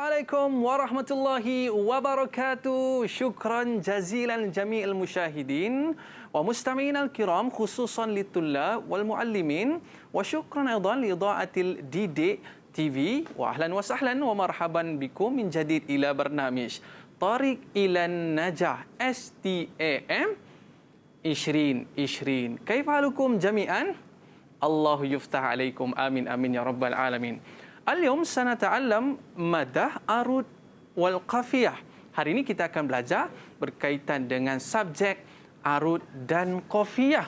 Assalamualaikum warahmatullahi wabarakatuh. Syukran jazilan jami'il musyahidin wa mustami'in al-kiram khususan litullab wal muallimin wa syukran aidan li idha'atil Didik TV wa ahlan wa sahlan wa marhaban bikum min jadid ila barnamij Tariq ilan Najah STAM 2020. Kaifalukum jami'an? Allahu yuftah alaikum amin amin ya rabbal alamin. Al-yawm sanata'allam madah arud wal qafiyah. Hari ini kita akan belajar berkaitan dengan subjek arud dan qafiyah.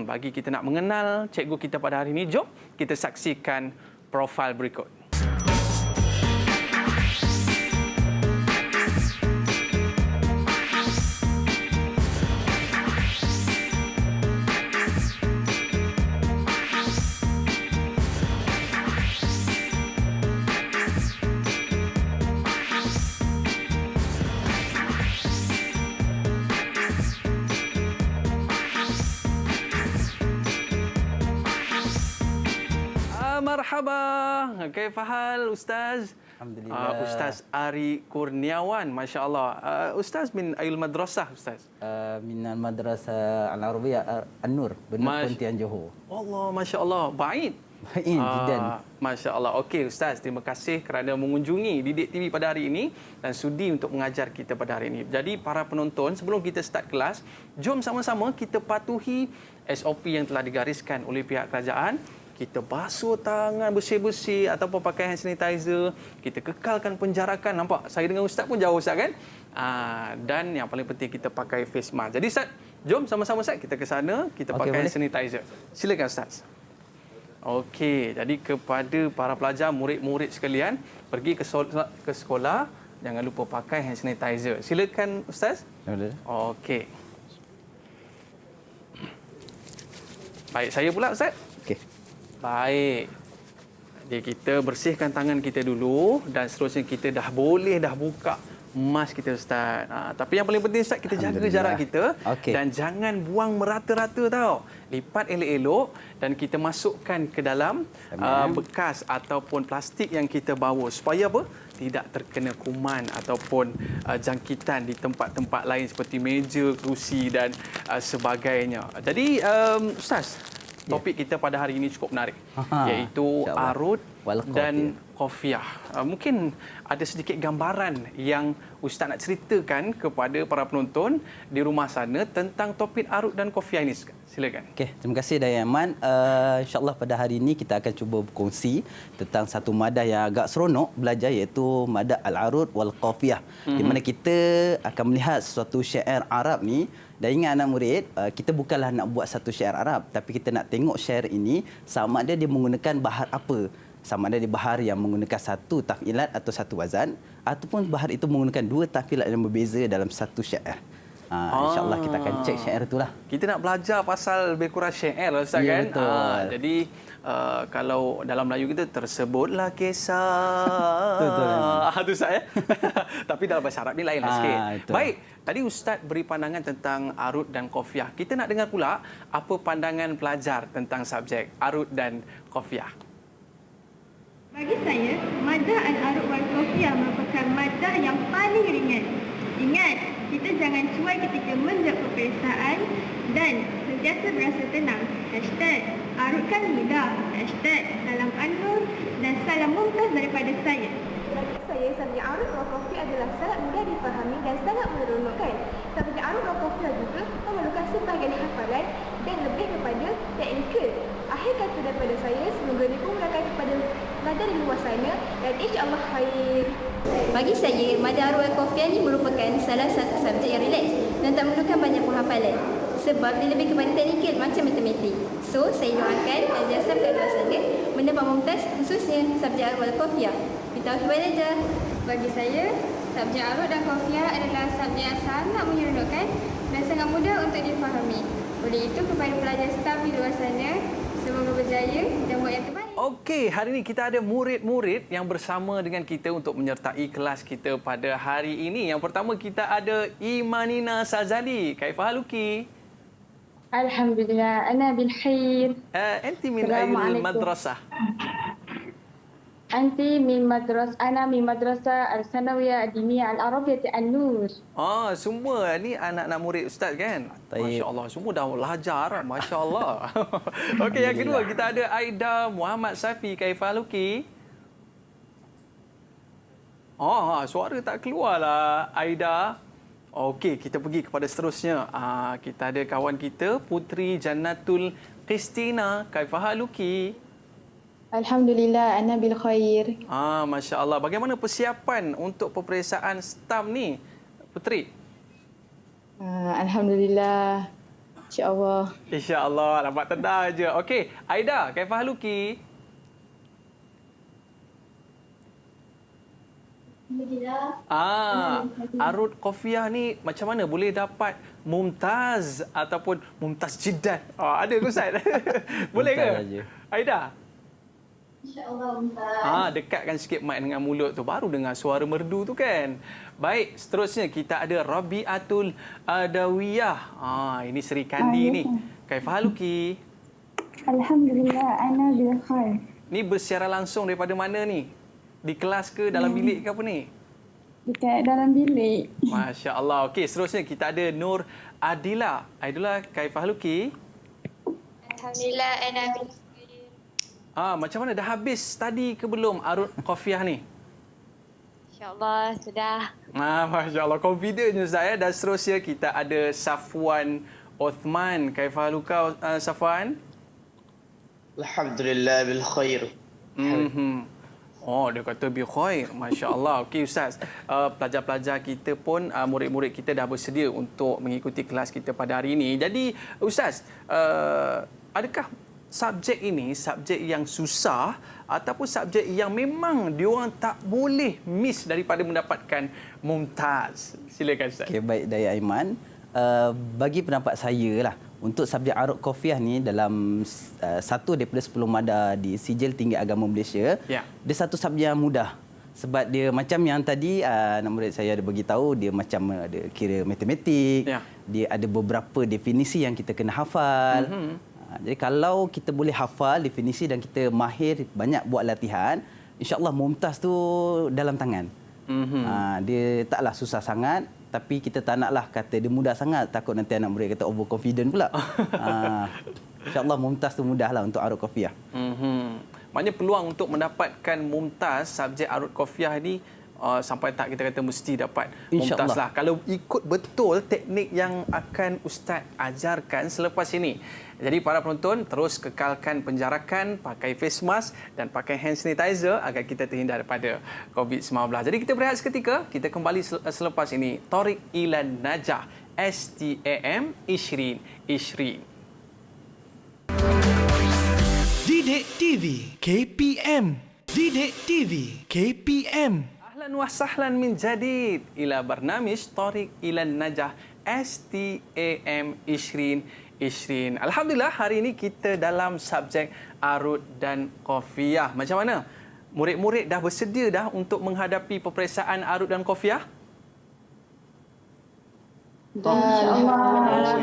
Bagi kita nak mengenal cikgu kita pada hari ini, jom kita saksikan profil berikut. Marhaba. Kaifa hal Ustaz? Alhamdulillah. Ustaz Ari Kurniawan, masya-Allah. Ustaz min ayul madrasah Ustaz? Min al-madrasah al-arabiyah An-Nur, Benar Pontian Johor. Allah, masya-Allah. Baik. Baik, jidan. Masya-Allah. Okey Ustaz, terima kasih kerana mengunjungi Didik TV pada hari ini dan sudi untuk mengajar kita pada hari ini. Jadi para penonton, sebelum kita start kelas, jom sama-sama kita patuhi SOP yang telah digariskan oleh pihak kerajaan. Kita basuh tangan bersih-bersih ataupun pakai hand sanitizer. Kita kekalkan penjarakan. Nampak? Saya dengan Ustaz pun jauh Ustaz kan? Dan yang paling penting kita pakai face mask. Jadi Ustaz, jom sama-sama Ustaz kita ke sana. Kita pakai hand sanitizer. Silakan Ustaz. Okey, jadi kepada para pelajar, murid-murid sekalian, pergi ke sekolah, jangan lupa pakai hand sanitizer. Silakan Ustaz. Boleh. Okey. Baik, saya pula Ustaz. Okey. Baik. Jadi kita bersihkan tangan kita dulu dan seterusnya kita dah boleh buka mask kita Ustaz. Tapi yang paling penting Ustaz, kita jaga jarak kita dan jangan buang merata-rata tau. Lipat elok-elok dan kita masukkan ke dalam bekas ataupun plastik yang kita bawa supaya apa? Tidak terkena kuman ataupun jangkitan di tempat-tempat lain seperti meja, kerusi dan sebagainya. Jadi Ustaz, topik kita pada hari ini cukup menarik, iaitu arud dan qafiyah. Mungkin ada sedikit gambaran yang Ustaz nak ceritakan kepada para penonton di rumah sana tentang topik arud dan qafiyah ini. Silakan. Okey, terima kasih Dayaman. InsyaAllah pada hari ini kita akan cuba berkongsi tentang satu madah yang agak seronok belajar, iaitu madah al-arud wal qafiyah. Di mana kita akan melihat suatu syair Arab ni. Dan ingat anak murid, kita bukanlah nak buat satu syair Arab, tapi kita nak tengok syair ini sama ada dia menggunakan bahar apa. Sama ada dia bahar yang menggunakan satu taf'ilat atau satu wazan, ataupun bahar itu menggunakan dua taf'ilat yang berbeza dalam satu syair. InsyaAllah kita akan cek syair itulah. Kita nak belajar pasal lebih kurang syair Ustaz kan? Betul. Jadi kalau dalam Melayu kita tersebutlah kisah. Betul. Itu saya. Tapi dalam bahasa Arab ni lainlah sikit. Betul. Baik, tadi Ustaz beri pandangan tentang arud dan qafiyah. Kita nak dengar pula apa pandangan pelajar tentang subjek arud dan qafiyah. Bagi saya, madah al-arud wal qafiyah merupakan madah yang paling ringan. Ingat, kita jangan cuai ketika menjawab peperiksaan dan sentiasa berasa tenang. #arudkan mudah. #salam An-Nur dan salam mumtaz daripada saya. Bagi saya, subjek arud wal qafiyah adalah sangat mudah difahami dan sangat menyeronokkan. Subjek arud wal qafiyah juga memerlukan sebahagian hafalan dan lebih kepada teknikal. Akhir kata daripada saya, semoga dimudahkan kepada pelajar di luar sana dan insya-Allah khair. Bagi saya, madah arud wal qafiyah ini merupakan salah satu subjek yang rileks dan tak memerlukan banyak penghafalan. Sebab dia lebih kepada teknikal macam matematik. So, saya doakan pelajar STAM kat luar sana mendapat mumtaz khususnya subjek arud wal qafiyah. Bitaufiq wal hidayah. Bagi saya, subjek arud dan qafiyah adalah subjek yang sangat menyeronokkan dan sangat mudah untuk difahami. Oleh itu, kepada pelajar STAM di luar sana, semoga berjaya dan buat yang terbaik. Okey, hari ini kita ada murid-murid yang bersama dengan kita untuk menyertai kelas kita pada hari ini. Yang pertama kita ada Imanina Sazali. Kaifahaluki? Alhamdulillah, ana bil khair. Anti min ayul madrasah. Anti min ana min madrasah al-sanawiyah diniyah al-arabiyyah An-Nur. Semua ni anak-anak murid ustaz kan? Taib. Masya-Allah, semua dah belajar. Masya-Allah. Okey, yang kedua kita ada Aida Muhammad Safi Kaifaluki. Suara tak keluarlah Aida. Okey, kita pergi kepada seterusnya. Kita ada kawan kita Putri Jannatul Christina Kaifaluki. Alhamdulillah, ana bil khair. Masya Allah. Bagaimana persiapan untuk peperiksaan STAM ni, Putri? Alhamdulillah. InsyaAllah. InsyaAllah. Nampak tenang je. Okey, Aida, Kaifaluki. Arut Qafiah ni macam mana boleh dapat mumtaz ataupun mumtaz jiddan? Ada ke Ustaz? Boleh ke? Aida? InsyaAllah Ustaz. Dekatkan sikit mic dengan mulut tu, baru dengar suara merdu tu kan. Baik, seterusnya kita ada Rabiatul Adawiyah. Ini Seri Kandi ni. Kaifaluki? Alhamdulillah, ana bil khair. Ni bersiaran langsung daripada mana ni? Di kelas ke, dalam bilik ke apa ni? Dekat dalam bilik. Masya Allah. Okey, seterusnya kita ada Nur Adila. Adila, Kaifaluki? Alhamdulillah, ana bil Macam mana? Dah habis tadi ke belum Arut Qafiah ni? InsyaAllah sudah. Masya Allah. Confident Ustaz ya. Dan seterusnya kita ada Safwan Othman. Kaifaluka Safwan? Alhamdulillah bil khair. Dia kata bi khair. Masya Allah. Okey Ustaz. Pelajar-pelajar kita pun, murid-murid kita dah bersedia untuk mengikuti kelas kita pada hari ini. Jadi Ustaz, adakah subjek ini subjek yang susah ataupun subjek yang memang diorang tak boleh miss daripada mendapatkan mumtaz? Silakan Ustaz. Okey, baik Daya Aiman. Bagi pendapat saya lah, untuk subjek Arut Qafiah ni dalam 1 daripada 10 mada di Sijil Tinggi Agama Malaysia, dia satu subjek yang mudah. Sebab dia macam yang tadi anak murid saya ada bagi tahu, dia macam ada kira matematik, dia ada beberapa definisi yang kita kena hafal. Jadi kalau kita boleh hafal definisi dan kita mahir banyak buat latihan, insya-Allah mumtaz tu dalam tangan. Dia taklah susah sangat, tapi kita tak naklah kata dia mudah sangat, takut nanti anak murid kata overconfident pula. InsyaAllah mumtaz tu mudahlah untuk Arut Qafiah. Maknanya peluang untuk mendapatkan mumtaz subjek Arut Qafiah ni sampai tak kita kata mesti dapat mumtaz lah. Kalau ikut betul teknik yang akan Ustaz ajarkan selepas ini. Jadi para penonton terus kekalkan penjarakan, pakai face mask dan pakai hand sanitizer agar kita terhindar daripada COVID-19. Jadi kita berehat seketika, kita kembali selepas ini. Thariq Ilan Najah, STAM Ishrin. Didik TV KPM. Didik TV KPM. Ahlan wa sahlan min jadid ila barnamij Thariq Ilan Najah STAM Ishrin. Alhamdulillah hari ini kita dalam subjek Arut dan Qafiah. Macam mana? Murid-murid dah bersedia dah untuk menghadapi peperiksaan Arut dan Qafiah?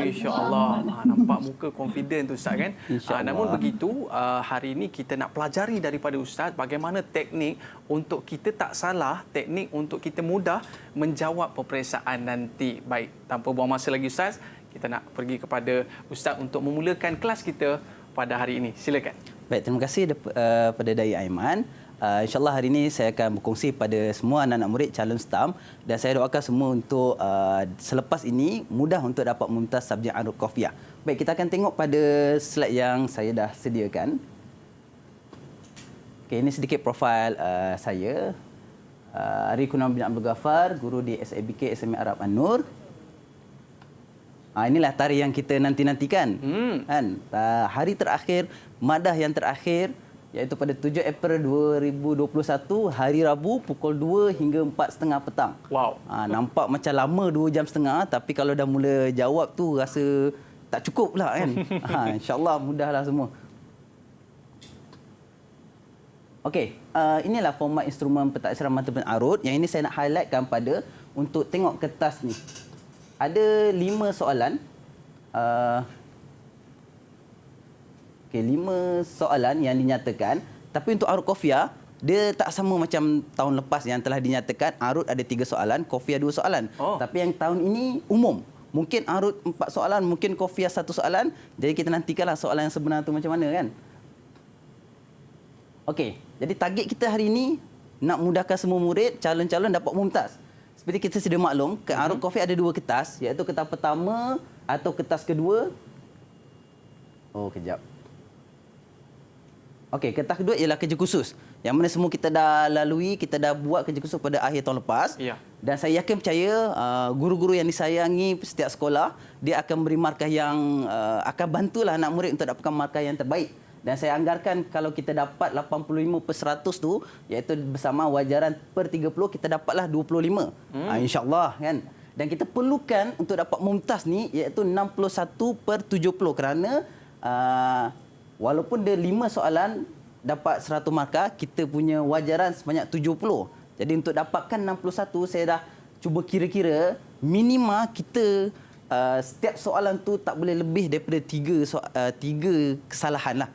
InsyaAllah. Nampak muka confident tu Ustaz kan? Namun begitu, hari ini kita nak pelajari daripada Ustaz bagaimana teknik untuk kita tak salah, teknik untuk kita mudah menjawab peperiksaan nanti. Baik, tanpa buang masa lagi Ustaz, kita nak pergi kepada Ustaz untuk memulakan kelas kita pada hari ini. Silakan. Baik, terima kasih pada Daya Aiman. InsyaAllah hari ini saya akan berkongsi pada semua anak-anak murid calon STAM dan saya doakan semua untuk selepas ini mudah untuk dapat mumtaz subjek Arut Qafiah. Baik, kita akan tengok pada slide yang saya dah sediakan. Okey, ini sedikit profil saya. Ari Kunam bin Abdul Ghaffar, guru di SABK SMA Arab An-Nur. Inilah tarikh yang kita nanti-nantikan. Kan? Hari terakhir, madah yang terakhir, iaitu pada 7 April 2021, hari Rabu pukul 2 hingga 4.30 petang. Wow. Nampak macam lama 2 jam setengah, tapi kalau dah mula jawab tu rasa tak cukup pula kan. InsyaAllah mudahlah semua. Okey, inilah format instrumen pentaksiran mata arut. Yang ini saya nak highlightkan pada untuk tengok kertas ni. Ada 5 soalan. Okey, 5 soalan yang dinyatakan. Tapi untuk Arut Qafiah, dia tak sama macam tahun lepas yang telah dinyatakan arut ada 3 soalan, kofiah 2 soalan. Tapi yang tahun ini umum. Mungkin arut 4 soalan, mungkin kofiah 1 soalan. Jadi kita nantikanlah soalan yang sebenar tu macam mana kan. Okey, jadi target kita hari ini nak mudahkan semua murid, calon-calon dapat mumtaz. Seperti kita sedia maklum, arut kofiah ada 2 kertas, iaitu kertas pertama atau kertas kedua. Oh, kejap. Okey, kertas kedua ialah kerja khusus. Yang mana semua kita dah lalui, kita dah buat kerja khusus pada akhir tahun lepas. Ya. Dan saya yakin percaya guru-guru yang disayangi setiap sekolah, dia akan beri markah yang akan bantulah anak murid untuk dapatkan markah yang terbaik. Dan saya anggarkan kalau kita dapat 85/100 tu, iaitu bersama wajaran per 30, kita dapatlah 25. InsyaAllah kan. Dan kita perlukan untuk dapat mumtaz ni, iaitu 61/70 kerana walaupun dia 5 soalan dapat 100 markah, kita punya wajaran sebanyak 70. Jadi untuk dapatkan 61, saya dah cuba kira-kira minima kita setiap soalan tu tak boleh lebih daripada 3 kesalahan lah.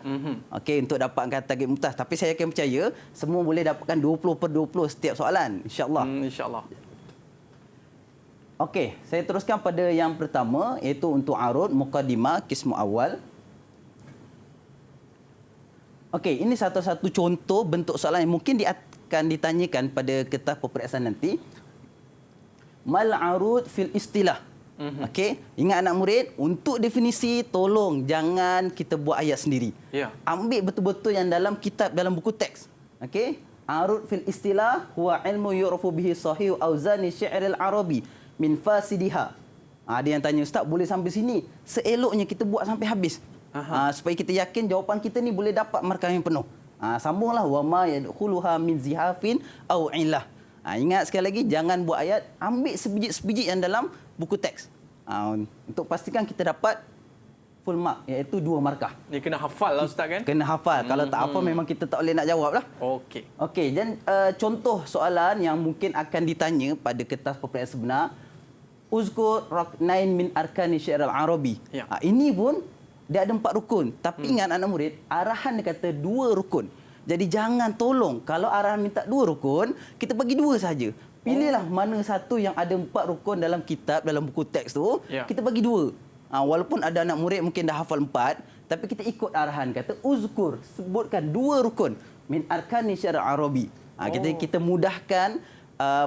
Okey, untuk dapatkan target mumtaz. Tapi saya akan percaya semua boleh dapatkan 20/20 setiap soalan, insya-Allah. InsyaAllah. Okey, saya teruskan pada yang pertama, iaitu untuk arud muqaddimah qismu awal. Okey, ini satu-satu contoh bentuk soalan yang mungkin akan ditanyakan pada kertas peperiksaan nanti. Mal arud fil istilah. Okey, ingat anak murid, untuk definisi tolong jangan kita buat ayat sendiri. Ya. Ambil betul-betul yang dalam kitab, dalam buku teks. Okey, arud fil istilah huwa ilmu yu'rafu bihi sahih auzani syi'ril arabi min fasidiha. Ada yang tanya, Ustaz boleh sampai sini? Seeloknya kita buat sampai habis. Supaya kita yakin jawapan kita ni boleh dapat markah yang penuh. Sambunglah wa ma yadkhuluha min zihafin aw illah. Ingat sekali lagi, jangan buat ayat, ambil sebiji-sebiji yang dalam buku teks. Untuk pastikan kita dapat full mark, iaitu 2 markah. Ni kena hafal lah Ustaz kan? Kena hafal. Kalau tak hafal memang kita tak boleh nak jawab lah. Okey. Okey, dan contoh soalan yang mungkin akan ditanya pada kertas peperiksaan sebenar, uzkur ruknain min arkani syi'ril arabi. Ya. Ini pun dia ada 4 rukun. Tapi ingat anak murid, arahan dia kata 2 rukun. Jadi jangan tolong, kalau arahan minta 2 rukun, kita bagi 2 saja. Pilihlah mana satu yang ada 4 rukun dalam kitab, dalam buku teks tu, kita bagi 2. Walaupun ada anak murid mungkin dah hafal 4, tapi kita ikut arahan. Kata uzkur, sebutkan 2 rukun min arkani syi'ril arabi. Kita mudahkan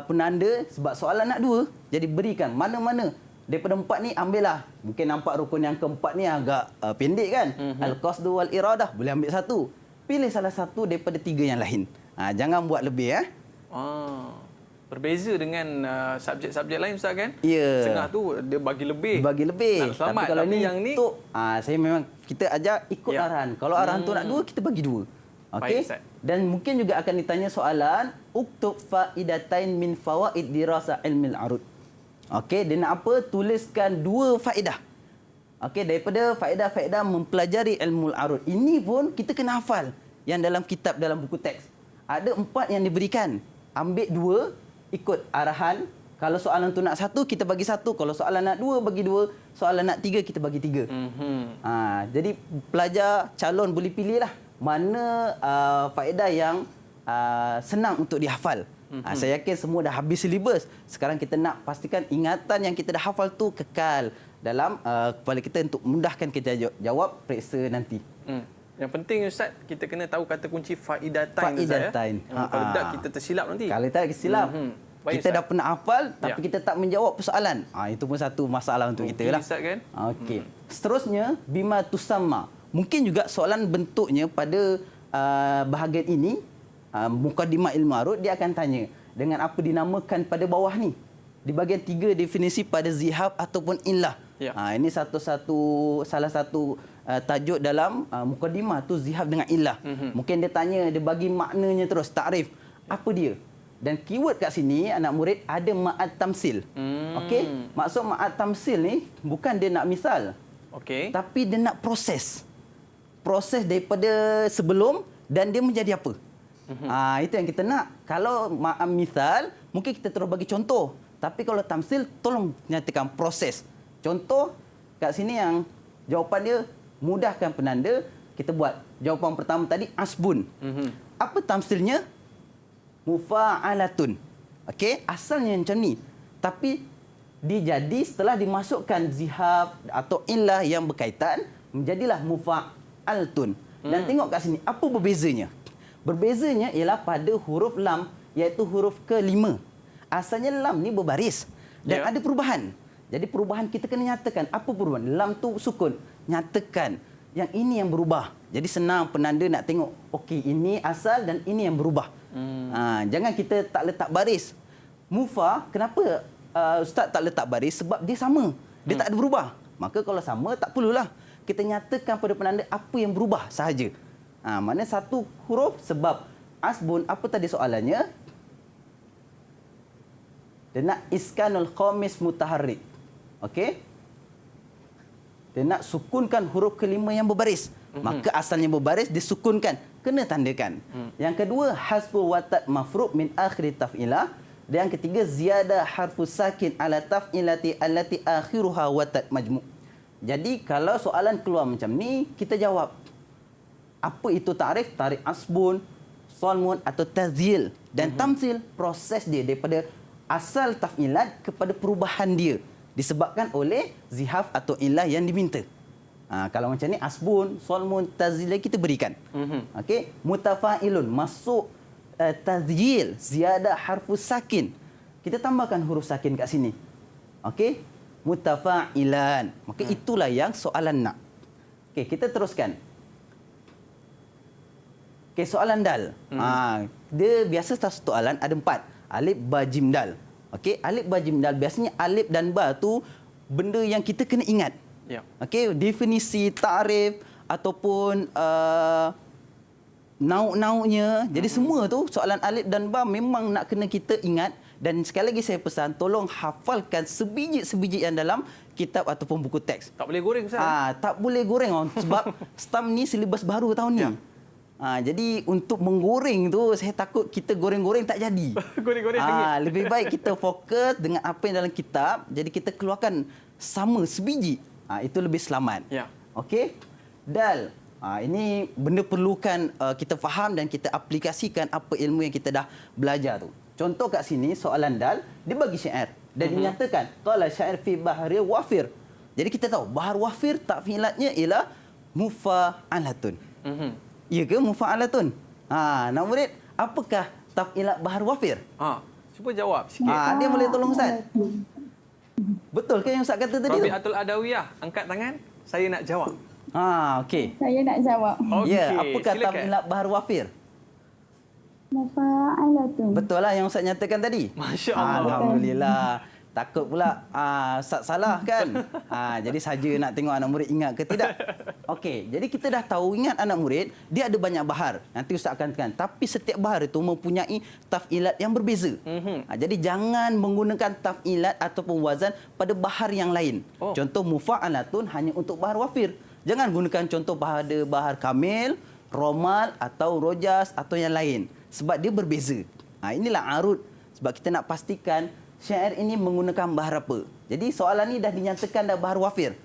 penanda sebab soalan nak 2. Jadi berikan mana-mana. Daripada 4 ni ambillah. Mungkin nampak rukun yang keempat ni agak pendek kan. Al-qasdu wal iradah, boleh ambil 1. Pilih salah satu daripada 3 yang lain. Jangan buat lebih Berbeza dengan subjek-subjek lain Ustaz kan? Ya. Setengah tu dia bagi lebih. Bagi lebih. Nak selamat. Tapi kalau tapi ni yang ni saya memang kita ajar ikut arahan. Kalau arahan tu nak 2, kita bagi 2. Okey. Dan mungkin juga akan ditanya soalan uktub faidatain min fawaid dirasa ilmil arud. Okey, dia nak apa? Tuliskan 2 faedah. Okey, daripada faedah-faedah mempelajari ilmu arud. Ini pun kita kena hafal yang dalam kitab, dalam buku teks. Ada 4 yang diberikan. Ambil 2, ikut arahan. Kalau soalan tu nak 1, kita bagi 1. Kalau soalan nak 2, bagi 2. Soalan nak 3, kita bagi 3. Jadi pelajar calon boleh pilihlah mana faedah yang senang untuk dihafal. Saya yakin semua dah habis silibus. Sekarang kita nak pastikan ingatan yang kita dah hafal tu kekal dalam kepala kita untuk mudahkan kita jawab periksa nanti. Yang penting Ustaz, kita kena tahu kata kunci faidatain. Faidatain. Kalau tak kita tersilap nanti. Kalau tak tersilap. Baik, kita Ustaz. dah pernah hafal tapi kita tak menjawab persoalan. Itu pun satu masalah untuk kita lah. Ustaz kan? Okey. Seterusnya bima tusamma. Mungkin juga soalan bentuknya pada bahagian ini muqaddimah ilmu arud, dia akan tanya dengan apa dinamakan pada bawah ni. Di bahagian 3 definisi pada zihab ataupun illah. Ya. Ini salah satu tajuk dalam muqaddimah tu, zihab dengan illah. Mungkin dia tanya, dia bagi maknanya terus, takrif. Apa dia? Dan keyword kat sini anak murid ada ma'at tamsil. Okey? Maksud ma'at tamsil ni bukan dia nak misal. Okey. Tapi dia nak proses. Proses daripada sebelum dan dia menjadi apa. Itu yang kita nak. Kalau misal, mungkin kita terus bagi contoh. Tapi kalau tamsil, tolong nyatakan proses. Contoh, kat sini yang jawapan dia mudahkan penanda. Kita buat jawapan pertama tadi, asbun. Apa tamsilnya? mufa'alatun. Okey, asalnya macam ni. Tapi dijadi setelah dimasukkan zihaf atau illah yang berkaitan, menjadilah mufa'altun. Dan tengok kat sini, apa berbezanya? Berbezanya ialah pada huruf lam, iaitu huruf ke-5. Asalnya lam ni berbaris dan ada perubahan. Jadi perubahan kita kena nyatakan. Apa perubahan? Lam tu sukun. Nyatakan. Yang ini yang berubah. Jadi senang penanda nak tengok. Okey, ini asal dan ini yang berubah. Jangan kita tak letak baris. Mufa, kenapa Ustaz tak letak baris? Sebab dia sama. Dia tak ada berubah. Maka kalau sama, tak perlulah. Kita nyatakan pada penanda apa yang berubah sahaja. Mana satu huruf sebab asbun, apa tadi soalannya? Dia nak iskanul khamis mutaharrik. Okey? Dia nak sukunkan huruf kelima yang berbaris. Maka asalnya berbaris, disukunkan. Kena tandakan. Yang kedua, hasfu watat mafruq min akhir taf'ilah. Dan yang ketiga, ziyadah harfu sakin ala taf'ilati allati akhiruha watat majmu'. Jadi, kalau soalan keluar macam ni, kita jawab. Apa itu ta'rif? Ta'rif asbun, solmun atau tazyil. Dan tamsil, proses dia daripada asal taf'ilat kepada perubahan dia. Disebabkan oleh zihaf atau ilah yang diminta. Kalau macam ni, asbun, solmun, tazyil kita berikan. Okey, mutafa'ilun, masuk tazyil, ziyadah harfu sakin. Kita tambahkan huruf sakin kat sini. Okey, mutafa'ilan. Maka itulah yang soalan nak. Okey, kita teruskan. Okey, soalan dal. Dia biasa soalan ada 4. Alif, ba, jim, dal. Okey, alif, ba, jim, dal. Biasanya alif dan ba tu benda yang kita kena ingat. Okey, definisi, ta'rif ataupun nauk-nauknya. Jadi semua tu soalan alif dan ba memang nak kena kita ingat. Dan sekali lagi saya pesan, tolong hafalkan sebiji-sebiji yang dalam kitab ataupun buku teks. Tak boleh goreng, Ustaz? Tak boleh goreng sebab STAM ni silibus baru tahun ni. Jadi untuk menggoreng tu, saya takut kita goreng-goreng tak jadi. Goreng-goreng sengit. Lebih baik kita fokus dengan apa yang dalam kitab. Jadi kita keluarkan sama sebiji. Itu lebih selamat. Okey? Dal. Ini benda perlukan kita faham dan kita aplikasikan apa ilmu yang kita dah belajar tu. Contoh kat sini soalan dal, dia bagi syair dan dinyatakan qala syair fi bahri wafir. Jadi kita tahu bahar wafir taf'ilatnya ialah mufa'alatun. Ya ke mufa'alatun? Nak murid, apakah taf'ilat bahar wafir? Cuba jawab sikit. Dia boleh tolong Ustaz? Betul ke yang Ustaz kata tadi? Rabi'atul Adawiyah, angkat tangan. Saya nak jawab. Okey. Saya nak jawab. Ya, apakah taf'ilat bahar wafir? Mufa'alatun. Betul lah yang Ustaz nyatakan tadi. Masya Allah. Alhamdulillah. Takut pula Ustaz salah kan? Jadi saja nak tengok anak murid ingat ke tidak. Okey, jadi kita dah tahu, ingat anak murid, dia ada banyak bahar. Nanti Ustaz akan tekan. Tapi setiap bahar itu mempunyai taf'ilat yang berbeza. Jadi jangan menggunakan taf'ilat ataupun wazan pada bahar yang lain. Contoh mufa'alatun hanya untuk bahar wafir. Jangan gunakan contoh bahar kamil, romal atau rojas atau yang lain. Sebab dia berbeza. Inilah arud. Sebab kita nak pastikan syair ini menggunakan bahar apa. Jadi soalan ni dah dinyatakan dah bahar wafir.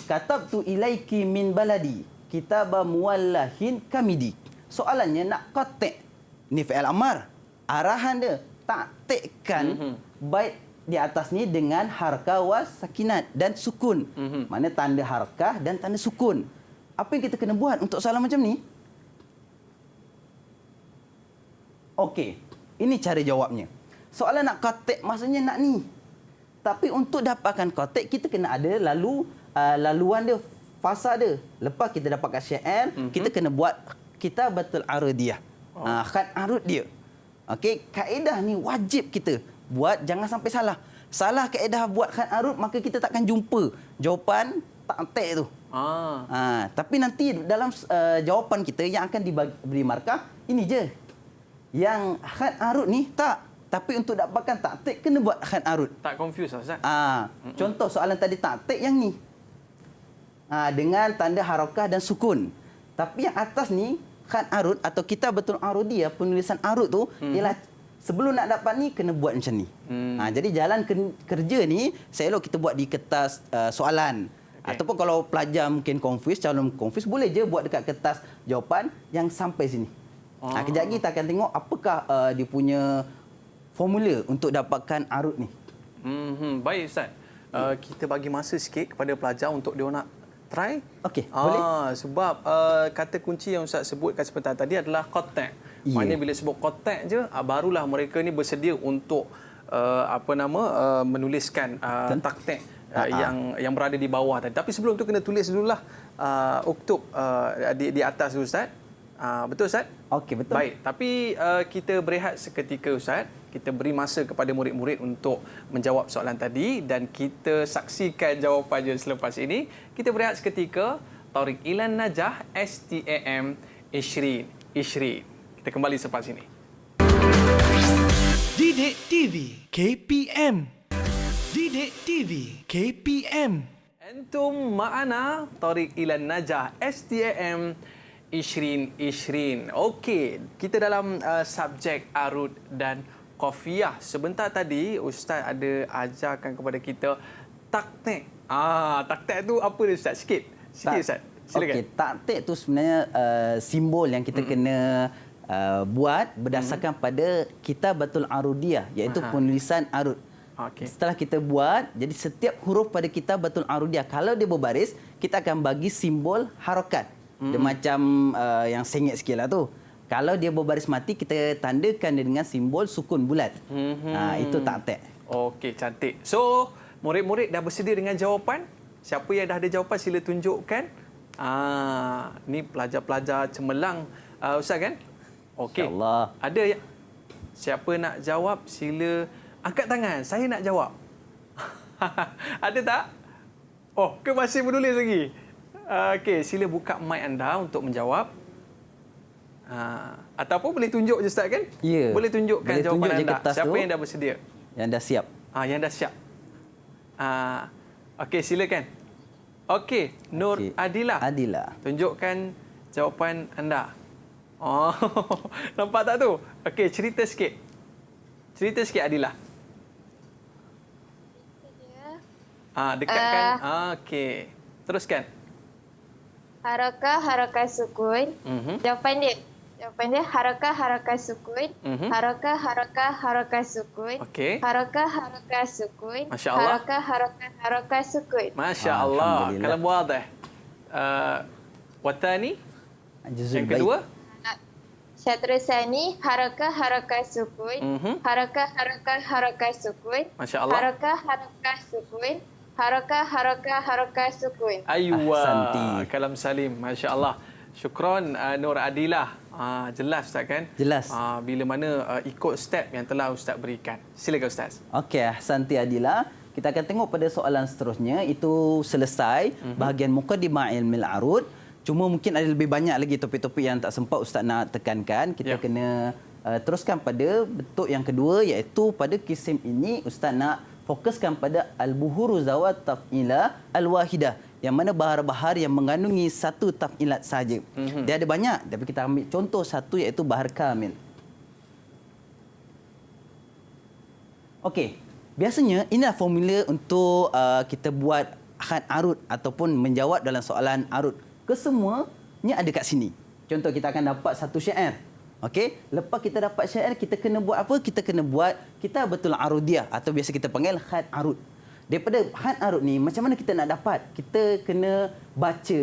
Katabtu ilaiki min baladi kitaba muwallahin kamidi. Soalannya nak qatik. Ni fi'il amar. Arahan dia taktikkan bait di atas ni dengan harkah was sakinat dan sukun. Mana tanda harkah dan tanda sukun. Apa yang kita kena buat untuk soalan macam ni? Okey, ini cara jawabnya. Soalan nak qatik maksudnya nak ni. Tapi untuk dapatkan qatik, kita kena ada laluan dia, fasa dia. Lepas kita dapatkan syair, kita kena buat kitabatul arudiyah. Khat arud dia. Okey, kaedah ni wajib kita buat, jangan sampai salah. Salah kaedah buat khat arud, maka kita takkan jumpa jawapan taktik tu. Tapi nanti dalam jawapan kita yang akan diberi markah, ini je. Yang khat arud ni tak. Tapi untuk dapatkan taktik, kena buat khat arud. Tak confuse, Ustaz? Contoh soalan tadi taktik yang ni. Dengan tanda harakah dan sukun. Tapi yang atas ni, khat arud atau kitabatul arudiyah, penulisan arud tu, ialah sebelum nak dapat ni, kena buat macam ni. Jadi jalan kerja ni, saya elok kita buat di kertas soalan. Ataupun kalau pelajar mungkin confuse, calon confuse, boleh je buat dekat kertas jawapan yang sampai sini. Kejap lagi kita akan tengok apakah dia punya formula untuk dapatkan arut ni. Baik Ustaz. Kita bagi masa sikit kepada pelajar untuk dia nak try. Okey, boleh. Sebab kata kunci yang Ustaz sebutkan sebentar tadi adalah kontak. Maknanya bila sebut kontak je, barulah mereka ni bersedia untuk menuliskan taktik yang berada di bawah tadi. Tapi sebelum tu kena tulis dululah uktub di atas tu Ustaz. Betul Ustaz? Okey, betul. Baik, tapi kita berehat seketika Ustaz. Kita beri masa kepada murid-murid untuk menjawab soalan tadi dan kita saksikan jawapannya selepas ini. Kita berehat seketika. Tariq ilan Najah STAM Ishrin. Kita kembali selepas ini. Didik TV KPM. Didik TV KPM. Antum ma'ana Tariq ilan Najah STAM Ishrin. Okey, kita dalam subjek arut dan qafiyah. Sebentar tadi Ustaz ada ajarkan kepada kita taktik. Taktik tu apa dia Ustaz? Sikit Ustaz. Silakan. Okey, taktik tu sebenarnya simbol yang kita kena buat berdasarkan pada kitabatul arudiyah, iaitu penulisan arut. Okay. Setelah kita buat, jadi setiap huruf pada kitabatul arudiyah, kalau dia berbaris, kita akan bagi simbol harakat. Dia macam yang sengit sikit lah tu. Kalau dia berbaris mati, kita tandakan dia dengan simbol sukun bulat. Itu taktik. Okey, cantik. So, murid-murid dah bersedia dengan jawapan? Siapa yang dah ada jawapan, sila tunjukkan. Ni pelajar-pelajar cemerlang, Ustaz kan? Okey. InsyaAllah. Ada yang... Siapa nak jawab, sila angkat tangan. Saya nak jawab. Ada tak? Oh, ke masih menulis lagi? Okey, sila buka mic anda untuk menjawab. Ataupun boleh tunjuk je Ustaz kan? Ya. Boleh tunjukkan boleh jawapan tunjuk anda. Siapa tu, yang dah bersedia? Yang dah siap. Yang dah siap. Okey, silakan. Okey, Nur Adila. Tunjukkan jawapan anda. Oh, nampak tak tu? Okey, cerita sikit. Adila. Dekatkan. Okey. Teruskan. Harakah sukun. Jawapan dia harakah sukun. Harakah sukun. Okey. Harakah sukun. Masya-Allah. Harakah sukun. Masya-Allah. Kalam wadih. Watani? Yang kedua? Syatrasani harakah sukun. Harakah sukun. Masya-Allah. Harakah sukun. Harakah sukun. Aywa. Kalam salim. Masya-Allah. Syukran Nur Adilah. Jelas Ustaz kan? Jelas. Bila mana ikut step yang telah Ustaz berikan. Silakan Ustaz. Okey, ahsanti Adilah. Kita akan tengok pada soalan seterusnya. Itu selesai bahagian muqaddimah ilmil arud. Cuma mungkin ada lebih banyak lagi topik-topik yang tak sempat Ustaz nak tekankan. Kita kena teruskan pada bentuk yang kedua, iaitu pada kisim ini Ustaz nak fokuskan pada al-buhuru zawat taf'ila al-wahidah, yang mana bahar-bahar yang mengandungi satu taf'ilat sahaja. Dia ada banyak, tapi kita ambil contoh satu, iaitu bahar kamil. Okey, biasanya inilah formula untuk kita buat khat arut ataupun menjawab dalam soalan arut. Kesemuanya ada kat sini. Contoh, kita akan dapat satu syair. Okey, lepas kita dapat syair, kita kena buat apa? Kita kena buat kitabatul arudiyah atau biasa kita panggil khat arut. Daripada khat arut ni, macam mana kita nak dapat? Kita kena baca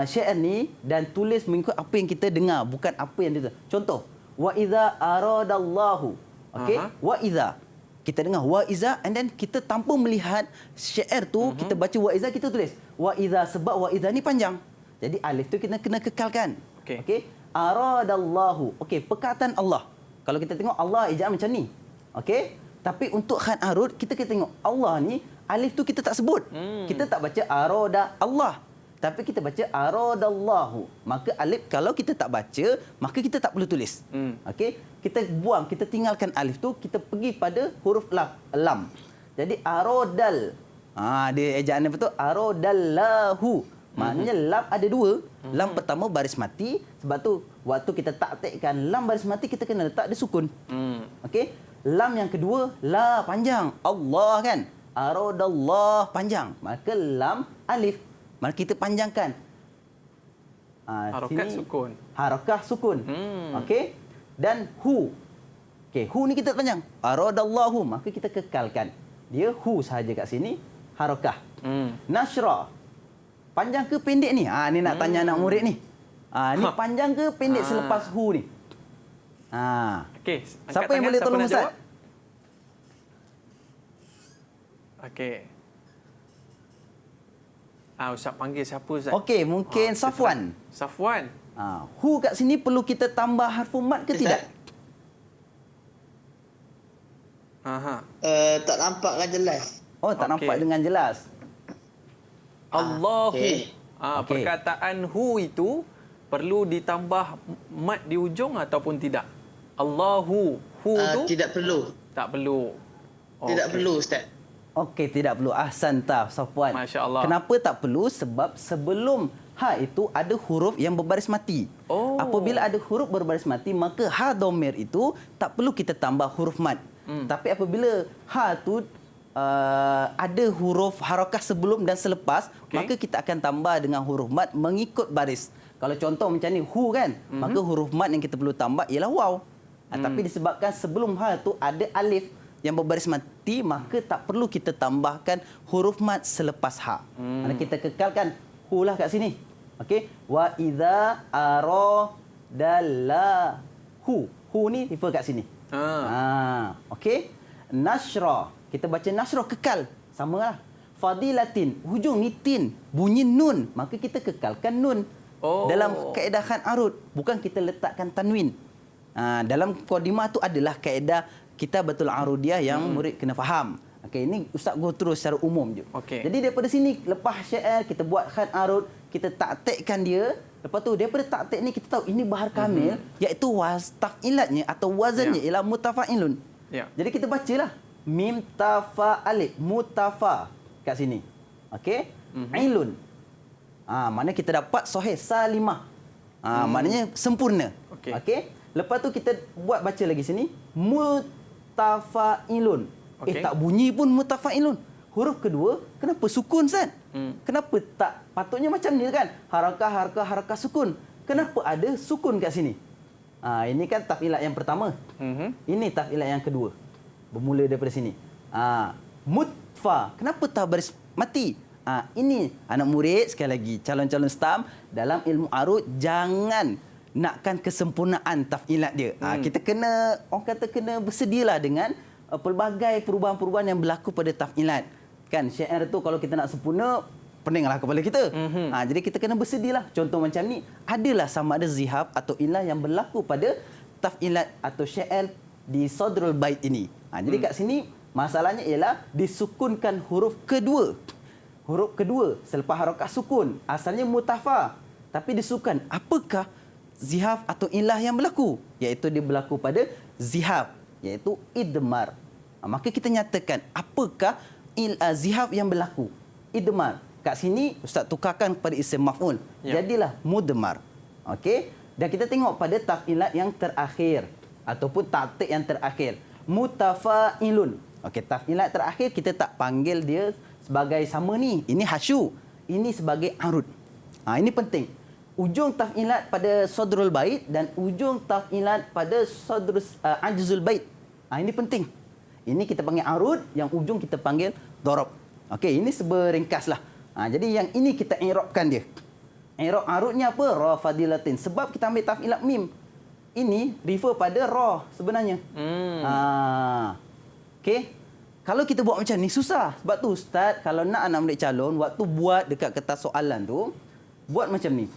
syair ni dan tulis mengikut apa yang kita dengar, bukan apa yang dia. Contoh, wa iza aradallahu. Okey, wa iza. Kita dengar wa iza, and then kita tanpa melihat syair tu, kita baca wa iza, kita tulis wa iza, sebab wa iza ni panjang. Jadi alif tu kita kena kekalkan. Okey. Aradallahu. Okey, perkataan Allah. Kalau kita tengok Allah ejaan macam ni. Okey? Tapi untuk khat arut, kita kena tengok Allah ni, alif tu kita tak sebut. Kita tak baca arada Allah. Tapi kita baca aradallahu. Maka alif kalau kita tak baca, maka kita tak perlu tulis. Okey? Kita buang, kita tinggalkan alif tu, kita pergi pada huruf lam. Jadi aradal. Dia ejaan dia betul, aradallahu. Maknanya lam ada dua. Lam pertama baris mati. Sebab tu waktu kita taktikkan lam baris mati, kita kena letak dia sukun. Okey? Lam yang kedua, la panjang. Allah kan? Aradallah panjang. Maka lam alif. Maka kita panjangkan. Harokat sukun. Harakah sukun. Okey. Dan hu. Okey, hu ni kita panjang. Aradallahu, maka kita kekalkan. Dia hu sahaja kat sini, harakah. Nashra. Panjang ke pendek ni? Ni nak tanya anak murid ni. Ni panjang ke pendek selepas hu ni? Okey, Siapa yang boleh tolong Ustaz? Okey. Ustaz panggil siapa Ustaz? Okey, mungkin Safwan. Safwan. Hu kat sini perlu kita tambah harfu mat ke tidak? Tak nampaklah jelas. Tak nampak dengan jelas. Allahu. Okey. Perkataan hu itu perlu ditambah mat di ujung ataupun tidak? Allahu. Hu tu Tidak perlu. tak perlu. Tidak perlu, Ustaz. Okey, tidak perlu. Ahsanta, Safwan. Masya Allah. Kenapa tak perlu? Sebab sebelum ha itu ada huruf yang berbaris mati. Apabila ada huruf berbaris mati, maka ha dhamir itu tak perlu kita tambah huruf mat. Tapi apabila ha tu ada huruf harakah sebelum dan selepas, maka kita akan tambah dengan huruf mat mengikut baris. Kalau contoh macam ni, hu kan, maka huruf mat yang kita perlu tambah ialah waw. Tapi disebabkan sebelum ha tu ada alif yang berbaris mati, maka tak perlu kita tambahkan huruf mat selepas ha. Kita kekalkan hu lah kat sini. Okey, wa idza aradallahu. Hu ni refer kat sini. Okey. Nashra. Kita baca nashra kekal. Samalah. Fadilatin. Hujung ni tin. Bunyi nun. Maka kita kekalkan nun. Dalam kaedah khan arud. Bukan kita letakkan tanwin. Dalam mukadimah tu adalah kaedah kita betul arudiyah yang murid kena faham. Okey, ini Ustaz go terus secara umum je. Jadi daripada sini, lepas syair, kita buat khan arud, kita taktikkan dia. Lepas tu, daripada taktik ni, kita tahu ini bahar kamil, iaitu tafilatnya atau wazannya ialah mutafa'ilun. Jadi kita bacalah. Mim tafa alif, mutafa kat sini. Okey? Ilun. Mana kita dapat sahih salimah. Maknanya sempurna. Okey? Lepas tu kita buat baca lagi sini. Mutafa'ilun. Tak bunyi pun mutafa'ilun. Huruf kedua, kenapa sukun, Ustaz? Kenapa tak? Patutnya macam ni kan? Harakah sukun. Kenapa ada sukun kat sini? Ini kan tafilat yang pertama. Ini tafilat yang kedua. Bermula daripada sini. Mutfa. Kenapa tak baris mati? Ini anak murid, sekali lagi, calon-calon stam, dalam ilmu arud, jangan nakkan kesempurnaan tafilat dia. Kita kena, orang kata kena bersedialah dengan pelbagai perubahan-perubahan yang berlaku pada tafilat. Kan syair tu kalau kita nak sempurna, peninglah kepala kita. Jadi kita kena bersedialah. Contoh macam ni, adalah sama ada zihab atau ilah yang berlaku pada tafilat atau syair di sadrul bait ini. Jadi kat sini masalahnya ialah disukunkan huruf kedua. Huruf kedua selepas harakat sukun, asalnya mutafa, tapi disukan. Apakah zihab atau ilah yang berlaku? Iaitu dia berlaku pada zihab, iaitu idmar. Maka kita nyatakan apakah zihab yang berlaku? Idmar. Kat sini Ustaz tukarkan kepada isim maf'ul. Jadilah mudmar. Okey? Dan kita tengok pada tafilat yang terakhir ataupun taktik yang terakhir. Mutafa'ilun. Okey, tafilat terakhir kita tak panggil dia sebagai sama ni. Ini hasyu. Ini sebagai arud. Ini penting. Ujung tafilat pada sadrul bait dan ujung tafilat pada sadrus ajzul bait. Ini penting. Ini kita panggil arud, yang ujung kita panggil darab. Okey, ini seberingkaslah. Jadi yang ini kita i'rabkan dia. I'rab arudnya apa? Ra fadilatin. Sebab kita ambil tafilat mim. Ini refer pada ra sebenarnya. Okey. Kalau kita buat macam ni susah. Sebab tu Ustaz, kalau nak anak murid calon, waktu buat dekat kertas soalan tu, buat macam ni.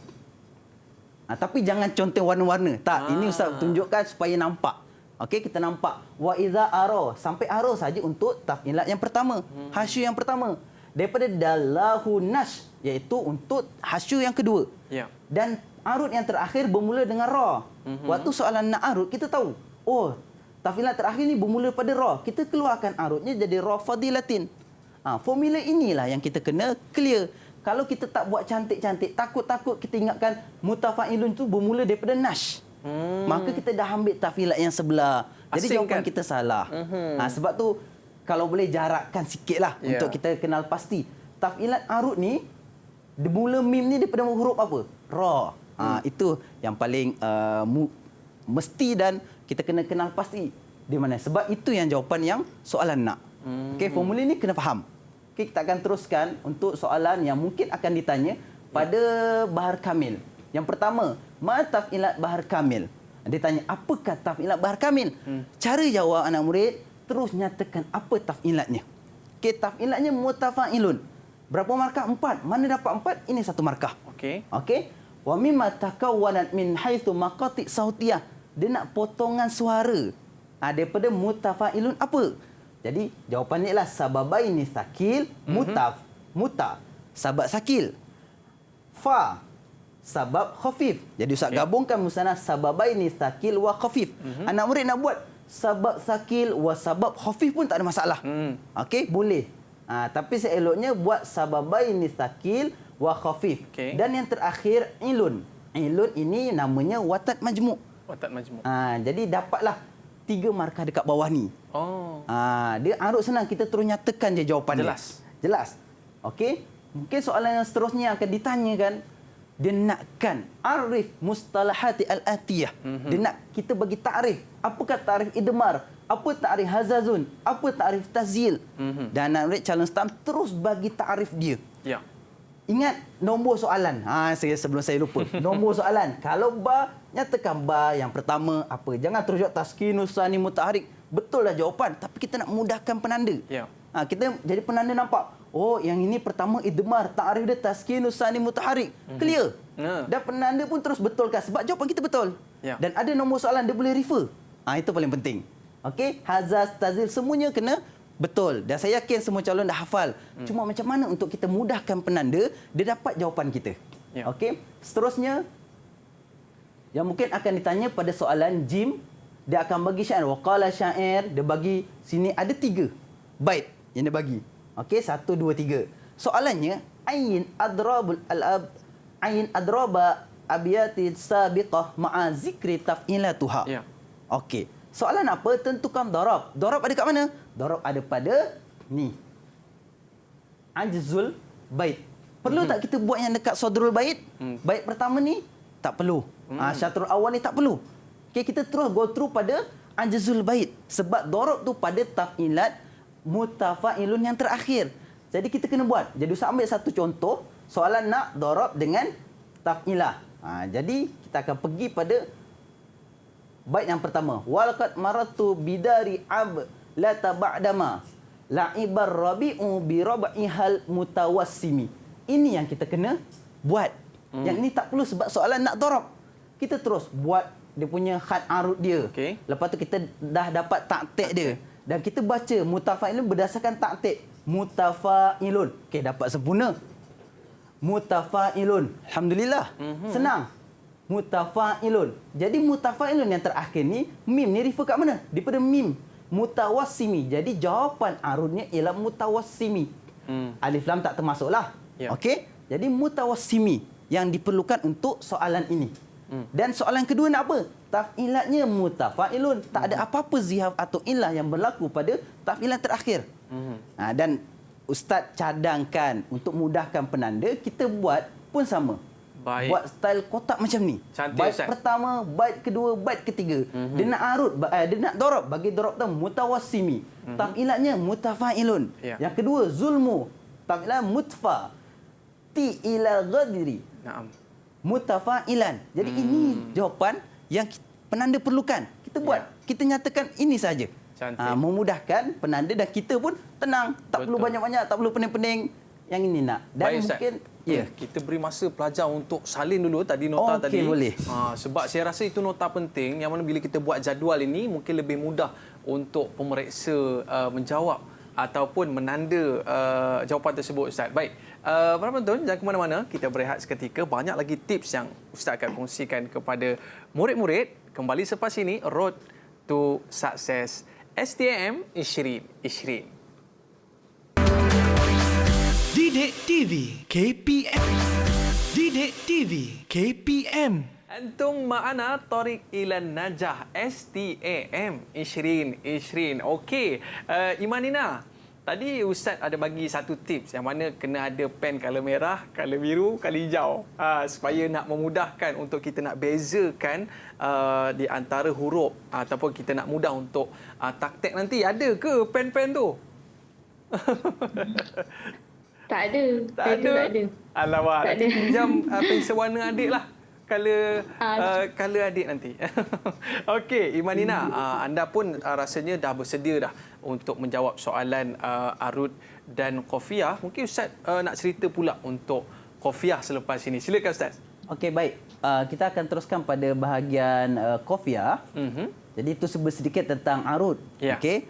Tapi jangan contoh warna-warna. Tak, ini Ustaz tunjukkan supaya nampak. Okey, kita nampak. Wa iza ara. Sampai ara saja untuk tafilat yang pertama. Hasyu yang pertama. Daripada dallahu nash, iaitu untuk hasyu yang kedua. Dan arud yang terakhir bermula dengan ra. Waktu soalan nak arud, kita tahu. Tafilat terakhir ni bermula pada ra. Kita keluarkan arudnya jadi ra fadilatin. Formula inilah yang kita kena clear. Kalau kita tak buat cantik-cantik, takut-takut kita ingatkan mutafa'ilun tu bermula daripada nash. Maka kita dah ambil tafilat yang sebelah. Jadi jawapan kita salah. Sebab tu kalau boleh jarakkan sikitlah untuk kita kenal pasti. Tafilat arud ni, mula mim ni daripada huruf apa? Ra. Itu yang paling mesti dan kita kena kenal pasti di mana. Sebab itu yang jawapan yang soalan nak. Okey, formula ni kena faham. Okey, kita akan teruskan untuk soalan yang mungkin akan ditanya pada bahar kamil. Yang pertama, ma taf'ilat bahar kamil. Dia tanya, apakah taf'ilat bahar kamil? Cara jawab anak murid, terus nyatakan apa taf'ilatnya. Okey, taf'ilatnya mutafa'ilun. Berapa markah? 4. Mana dapat 4? Ini 1 markah. Okey. Okey. Wa mimma takawwanat min haitsu maqati' sautiyah. Dia nak potongan suara. Daripada mutafa'ilun apa? Jadi jawapannya ialah sababaini sakil muta sabab sakil. Fa sabab khafif. Jadi Ustaz gabungkan musanna sababaini sakil wa khafif. Anak murid nak buat sabab sakil wa sabab khafif pun tak ada masalah. Okey, boleh. Tapi seeloknya buat sababaini sakil wa khafif. Dan yang terakhir ilun. Ilun ini namanya watat majmu'. Watat majmu'. Jadi dapatlah 3 markah dekat bawah ni. Dia arut senang, kita terus nyatakan je jawapan dia. Jelas. Okey. Mungkin soalan yang seterusnya akan ditanyakan, dia nakkan arif mustalahati al-atiyah. Dia nak kita bagi takrif. Apakah takrif idmar? Apa takrif hazazun? Apa takrif tazil? Dan anak murid calon stam terus bagi takrif dia. Ya. Ingat nombor soalan. Sebelum saya lupa. Nombor soalan. Kalau ba, nyatakan ba yang pertama apa. Jangan terus jawab taskinus sani mutaharik. Betul lah jawapan. Tapi kita nak mudahkan penanda. Ya. Kita jadi penanda nampak. Oh, yang ini pertama idmar. Ta'rif dia taskinus sani mutaharik. Clear. Dan penanda pun terus betulkan. Sebab jawapan kita betul. Ya. Dan ada nombor soalan dia boleh refer. Itu paling penting. Okey. Hazaz, tazil, semuanya kena betul. Dan saya yakin semua calon dah hafal. Cuma macam mana untuk kita mudahkan penanda, dia dapat jawapan kita. Ya. Okey. Seterusnya, yang mungkin akan ditanya pada soalan jim, dia akan bagi syair. Waqala syair, dia bagi sini ada 3 bait yang dia bagi. Okey, 1, 2, 3. Soalannya, ayin adraba abiyati sabiqah ma'a zikri taf'ilatuha. Ya. Okey. Soalan apa? Tentukan darab. Darab ada kat mana? Darab ada pada ni. Ajzul bait. Perlu tak kita buat yang dekat sadrul bait? Bait pertama ni tak perlu. Syatrul awal ni tak perlu. Okey, kita terus go through pada ajzul bait. Sebab darab tu pada taf'ilat mutafa'ilun yang terakhir. Jadi kita kena buat. Jadi Ustaz ambil satu contoh. Soalan nak darab dengan taf'ilah. Jadi kita akan pergi pada bait yang pertama. Walaqad maratu bidari ab la tabadama la'ibar rabi'u bi rab'ihal mutawassimi. Ini yang kita kena buat. Yang ini tak perlu sebab soalan nak darab. Kita terus buat dia punya khat arut dia. Lepas tu kita dah dapat taktik dia. Dan kita baca mutafa'ilun berdasarkan taktik. Mutafa'ilun. Okey, dapat sempurna. Mutafa'ilun. Alhamdulillah. Senang. Mutafa'ilun. Jadi mutafa'ilun yang terakhir ni, mim ni refer kat mana? Daripada mim. Mutawassimi. Jadi jawapan arutnya ialah mutawassimi. Alif lam tak termasuklah. Ya. Okey? Jadi mutawassimi yang diperlukan untuk soalan ini. Dan soalan kedua nak apa? Taf'ilatnya mutafa'ilun. Tak ada apa-apa zihaf atau ilah yang berlaku pada taf'ilat terakhir. Dan Ustaz cadangkan untuk mudahkan penanda, kita buat pun sama. Baik. Buat style kotak macam ni. Cantik, bait Ustaz. pertama, bait kedua, bait ketiga. Dia nak arut, dia nak darab. Bagi darab tu mutawassimi. Taf'ilatnya mutafa'ilun. Ya. Yang kedua, zulmu. Taf'ilat mutfa. Ti ila ghadri. Naam. Mutafa'ilan. Jadi ini jawapan yang penanda perlukan. Kita buat. Kita nyatakan ini saja. Memudahkan penanda dan kita pun tenang. Tak perlu banyak-banyak, tak perlu pening-pening. Yang ini nak. Dan baik, mungkin kita beri masa pelajar untuk salin dulu tadi nota tadi. Boleh. Sebab saya rasa itu nota penting yang mana bila kita buat jadual ini mungkin lebih mudah untuk pemeriksa menjawab ataupun menanda jawapan tersebut, Ustaz. Baik. Para penonton, jangan ke mana-mana. Kita berehat seketika. Banyak lagi tips yang Ustaz akan kongsikan kepada murid-murid. Kembali selepas ini, Road to Success. STM Ishrin. Didik TV KPM. Didik TV KPM. Antum ma'ana tariq ilan najah. STAM Ishrin. Okey. Imanina, Tadi Ustaz ada bagi satu tips yang mana kena ada pen color merah, color biru, color hijau. Supaya nak memudahkan untuk kita nak bezakan di antara huruf ataupun kita nak mudah untuk taktik nanti. Ada ke pen-pen tu? Tak ada. Tak Saya ada? tak ada. Alamak, Tak nanti ada. pinjam pensel warna adik lah. Color adik nanti. Okey, Imanina, anda pun rasanya dah bersedia dah untuk menjawab soalan Arud dan Qafiyah. Mungkin Ustaz nak cerita pula untuk Qafiyah selepas ini. Silakan Ustaz. Okey, baik. Kita akan teruskan pada bahagian Qafiyah. Jadi itu sedikit tentang Arud. Ya. Okey.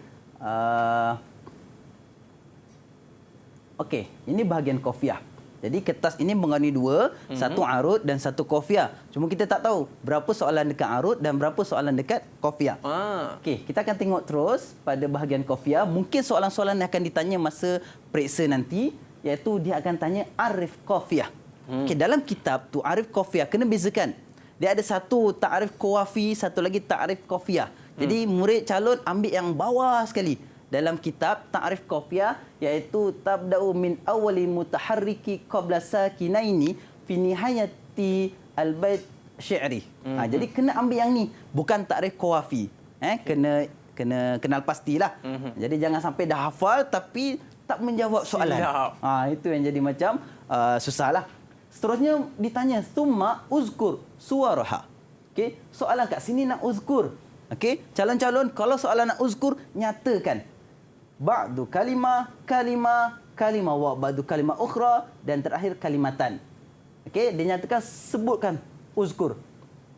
Okey, ini bahagian Qafiyah. Jadi kertas ini mengandungi dua, satu Arud dan satu Qafiyah. Cuma kita tak tahu berapa soalan dekat Arud dan berapa soalan dekat Qafiyah. Okey, kita akan tengok terus pada bahagian Qafiyah. Mungkin soalan-soalan yang akan ditanya masa periksa nanti, iaitu dia akan tanya Arif Qafiyah. Okey, dalam kitab tu Arif Qafiyah kena bezakan. Dia ada satu ta'rif qawafi, satu lagi ta'rif Qafiyah. Jadi murid calon ambil yang bawah sekali. Dalam kitab ta'rif Qafiyah, iaitu tabda'u min awali mutaharriki qabla sakinaini fi nihayati al-bait syi'ri. Jadi kena ambil yang ni, bukan ta'rif qawafi. Kena kenal pastilah. Jadi jangan sampai dah hafal tapi tak menjawab soalan. Itu yang jadi macam susahlah. Seterusnya ditanya summa uzkur suwaraha. Okey, soalan kat sini nak uzkur. Okey, calon-calon kalau soalan nak uzkur nyatakan ba'du kalimah wa ba'du kalimah ukhra dan terakhir kalimatan. Okey, dia nyatakan sebutkan uzkur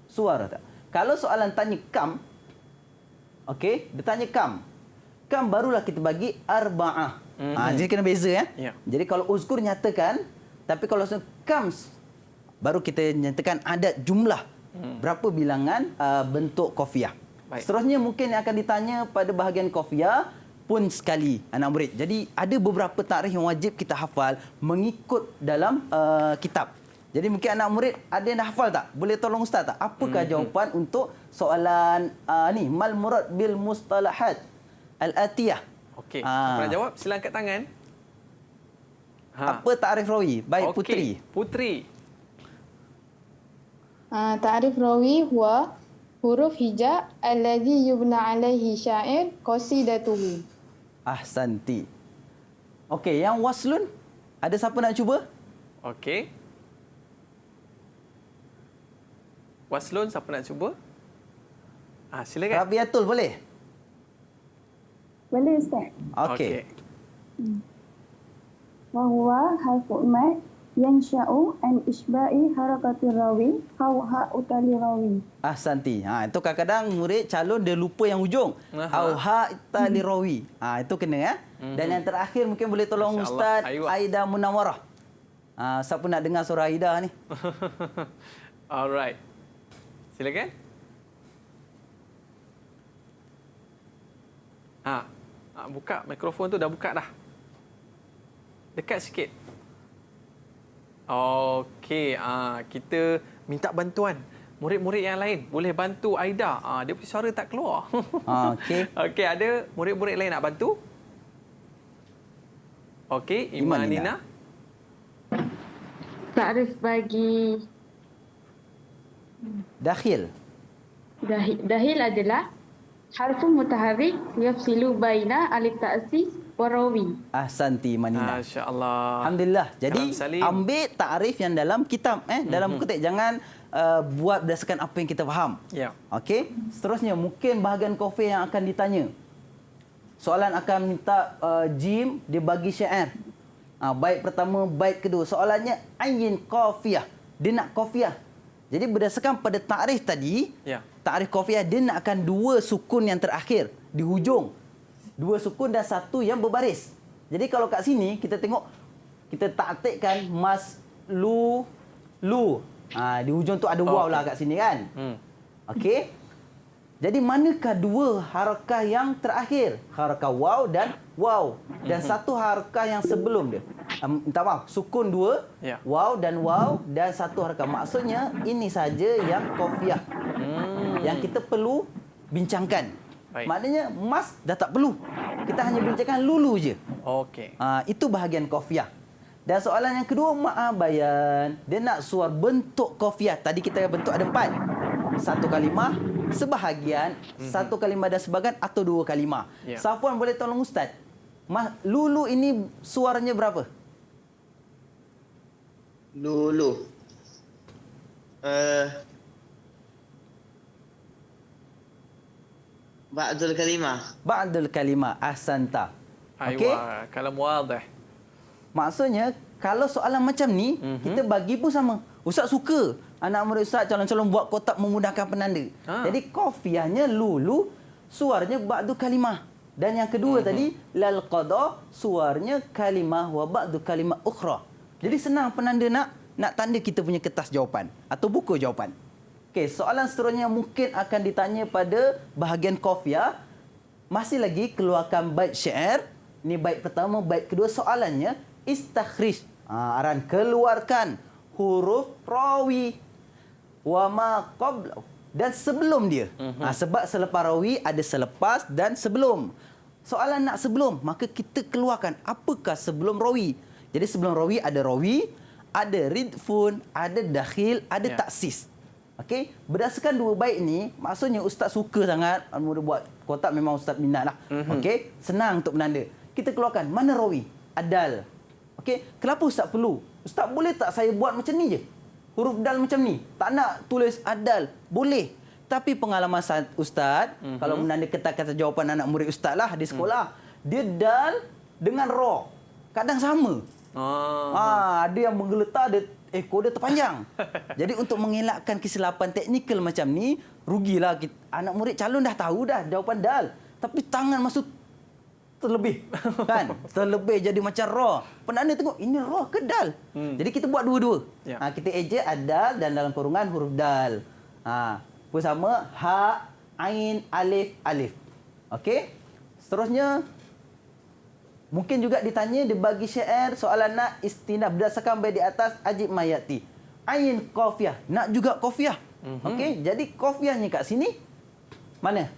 suara tak. Kalau soalan tanya kam, okey, dia tanya kam. Kam barulah kita bagi arba'ah. Jadi kena beza ya. Jadi kalau uzkur nyatakan, tapi kalau kam baru kita nyatakan adat jumlah. Berapa bilangan bentuk Qafiyah. Seterusnya mungkin yang akan ditanya pada bahagian Qafiyah pun sekali anak murid. Jadi ada beberapa tarikh yang wajib kita hafal mengikut dalam kitab. Jadi mungkin anak murid ada yang dah hafal tak? Boleh tolong ustaz tak? Apakah jawapan untuk soalan ni mal murad bil mustalahat al-atiyah? Okey, pernah jawab? Sila angkat tangan. Apa ta'rif rawi? Baik, Putri. Putri. Ta'rif rawi huwa huruf hija alladhi yubna alaihi syair qasidatuhu. Ahsanti. Okey, yang waslun ada siapa nak cuba? Okey. Waslun siapa nak cuba? Silakan. Rabiatul boleh? Boleh Ustaz. Okey. Wa huwa harfu mad yansha'u an isba'i harakatir rawi aw ha'utali rawi. Ahsanti. Itu kadang-kadang murid calon dia lupa yang hujung. Aw ha'utali rawi. Itu kena ya. Dan yang terakhir mungkin boleh tolong Ustaz Aida Munawwarah. Siapa nak dengar surah Aida ni? Alright. Silakan. Buka mikrofon tu, dah buka dah. Dekat sikit. Okey, kita minta bantuan. Murid-murid yang lain boleh bantu Aida. Dia punya suara tak keluar. Okey. Okey, ada murid-murid lain nak bantu? Okey, Imanina. Ta'rif bagi dakhil. Dahil adalah harfun mutaharrik yafsilu baina alif ta'sis wa rawi. Ahsanti Manina. Masya-Allah. Alhamdulillah. Jadi ambil takrif yang dalam kitab dalam buku teks, jangan buat berdasarkan apa yang kita faham. Ya. Okey. Seterusnya mungkin bahagian Qafiyah yang akan ditanya. Soalan akan minta jim dia bagi syair. Bait pertama, bait kedua. Soalannya ayin Qafiyah. Dia nak Qafiyah. Jadi berdasarkan pada takrif tadi, takrif Qafiyah dia nak akan dua sukun yang terakhir di hujung. Dua sukun dan satu yang berbaris. Jadi kalau kat sini kita tengok, kita taktikkan mas lu. Di hujung tu ada waw lah kat sini kan. Okey. Jadi manakah dua harakah yang terakhir? Harakah waw dan waw. Dan satu harakah yang sebelum dia. Minta maaf, sukun dua, waw dan satu harakah. Maksudnya ini saja yang Qafiyah. Yang kita perlu bincangkan. Baik. Maknanya mas dah tak perlu. Kita hanya bincangkan lulu je. Okey. Itu bahagian qafiah. Dan soalan yang kedua, bayan. Dia nak suar bentuk qafiah. Tadi kita bentuk ada 4. Satu kalimah, sebahagian, satu kalimah dan sebahagian atau 2 kalimah. Ya. Safwan boleh tolong Ustaz? Lulu ini suaranya berapa? Lulu. Ba'dul kalimah. Ba'dul kalimah. Ahsanta. Okey? Aywa, kalam wadih. Maksudnya, kalau soalan macam ni, kita bagi pun sama. Ustaz suka anak murid Ustaz calon-calon buat kotak memudahkan penanda. Jadi, qafiahnya lulu, suaranya ba'du kalimah. Dan yang kedua tadi, lal qada, suaranya kalimah wa ba'du kalimah ukhra. Jadi, senang penanda nak tanda kita punya kertas jawapan atau buku jawapan. Okey, soalan seterusnya mungkin akan ditanya pada bahagian qafiah. Masih lagi keluarkan bait syair. Ini bait pertama, bait kedua. Soalannya, istakhrij. Aran keluarkan huruf rawi wa ma qabla dan sebelum dia. Sebab selepas rawi ada selepas dan sebelum. Soalan nak sebelum, maka kita keluarkan apakah sebelum rawi. Jadi sebelum rawi, ada ridfun, ada dakhil, ada taksis. Okey, berdasarkan 2 bait ni, maksudnya ustaz suka sangat murid buat kotak, memang ustaz minatlah. Okey, senang untuk menanda. Kita keluarkan mana rawi? Adal. Okey, kenapa ustaz perlu? Ustaz boleh tak saya buat macam ni je? Huruf dal macam ni. Tak nak tulis adal. Boleh. Tapi pengalaman ustaz, kalau menanda kata-kata jawapan anak murid ustaz lah di sekolah, dia dal dengan ra. Kadang sama. Ada yang menggeletar, ekor dia terpanjang. Jadi untuk mengelakkan kesilapan teknikal macam ni, rugilah kita. Anak murid calon dah tahu dah jawapan dal. Tapi tangan masuk terlebih. Kan? Terlebih jadi macam ra. Penanda tengok, ini ra ke dal? Jadi kita buat dua-dua. Ya. Kita ejek adal dan dalam kurungan huruf dal. Pun sama, ha, ain, alif, alif. Okey? Seterusnya, mungkin juga ditanya, dia bagi syair, soalan nak istinaf berdasarkan bait di atas, ajib mayati. Ain qafiah. Nak juga qafiah. Okey? Jadi qafiahnya kat sini, mana?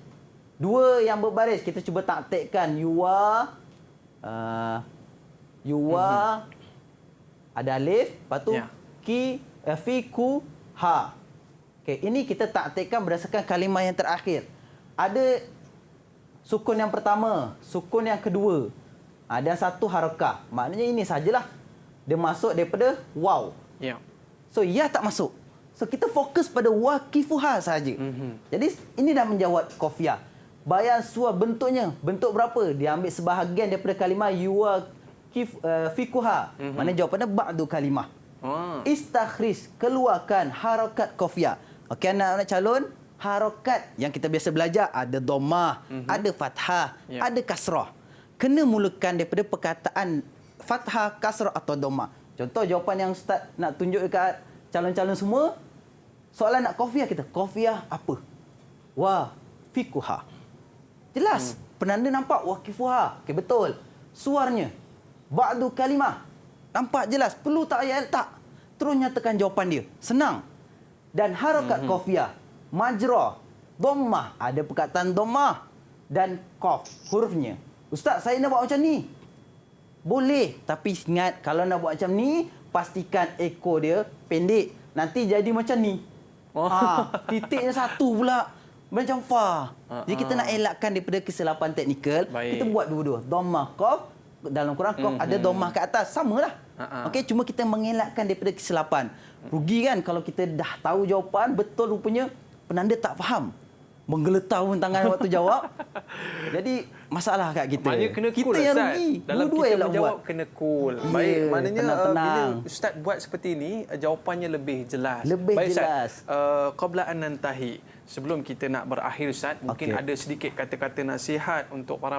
2 yang berbaris. Kita cuba taktikkan. Yuwa, ada alif, lepas tu ki, fi, ku, ha. Okey, ini kita taktikkan berdasarkan kalimah yang terakhir. Ada sukun yang pertama, sukun yang kedua. Dan 1 harakah. Maknanya ini sajalah. Dia masuk daripada waw. Ya. So, ya tak masuk. So, kita fokus pada waqifuha saja. Jadi, ini dah menjawab qafiah. Bayan suar bentuknya. Bentuk berapa? Dia ambil sebahagian daripada kalimah yuwa fikuha. Mana jawapannya ba'du kalimah. Istakhrij, keluarkan harakat qafiah. Okey, anak-anak calon, harakat yang kita biasa belajar ada dhammah, ada fathah, ada kasrah. Kena mulakan daripada perkataan fathah, kasrah atau dhammah. Contoh jawapan yang ustaz nak tunjuk dekat calon-calon semua, soalan nak qafiah kita. Qafiah apa? Wa fikuha. Jelas. Penanda nampak waqifuha. Okey, betul. Suarnya ba'du kalimah. Nampak jelas. Perlu tak ayat tak? Terus nyatakan jawapan dia. Senang. Dan harakat qafiah, majra, dhammah, ada perkataan dhammah dan qaf hurufnya. Ustaz, saya nak buat macam ni. Boleh, tapi ingat kalau nak buat macam ni, pastikan ekor dia pendek. Nanti jadi macam ni. Titiknya 1 pula. Macam fa. Jadi kita nak elakkan daripada kesilapan teknikal, kita buat dua-dua. Dhammah qaf, dalam Quran qaf ada dhammah kat atas, samalah. Okey, cuma kita mengelakkan daripada kesilapan. Rugi kan kalau kita dah tahu jawapan, betul rupanya penanda tak faham. Menggeletar pun tangan waktu jawab. Jadi masalah kat kita. Maknanya kena cool, kita yang Ustaz. rugi. Dalam Dua-dua kita yang menjawab buat. kena cool. Ya, Baik, maknanya tenang-tenang. bila Ustaz buat seperti ini, jawapannya lebih jelas. Lebih Baik, jelas. Ustaz, qabla an nantahi, sebelum kita nak berakhir Ustaz, mungkin ada sedikit kata-kata nasihat untuk para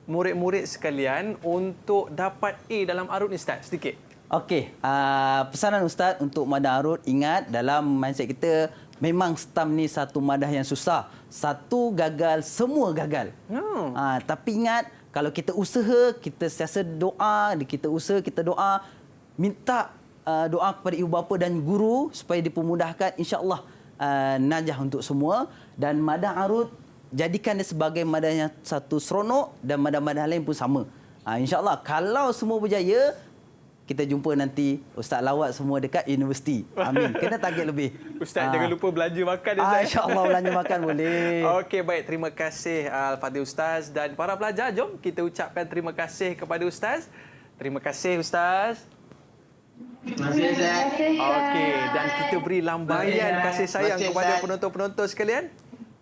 murid-murid sekalian untuk dapat A dalam arut ni Ustaz, sedikit. Okey, pesanan Ustaz untuk madah arut, ingat dalam mindset kita, memang stam ni satu madah yang susah. Satu gagal, semua gagal. Tapi ingat, kalau kita usaha, kita sentiasa doa, kita usaha, kita doa, minta doa kepada ibu bapa dan guru supaya dipermudahkan, insya-Allah najah untuk semua. Dan madah arut jadikan dia sebagai madah yang satu seronok dan madah-madah lain pun sama. InsyaAllah kalau semua berjaya, kita jumpa nanti Ustaz lawat semua dekat universiti. Amin. Kena target lebih. Ustaz jangan lupa belanja makan ya Ustaz. InsyaAllah belanja makan boleh. Okey, baik. Terima kasih Al-Fadhil Ustaz dan para pelajar. Jom kita ucapkan terima kasih kepada Ustaz. Terima kasih Ustaz. Terima kasih Ustaz. Okey, dan kita beri lambaian kasih sayang kepada penonton-penonton sekalian.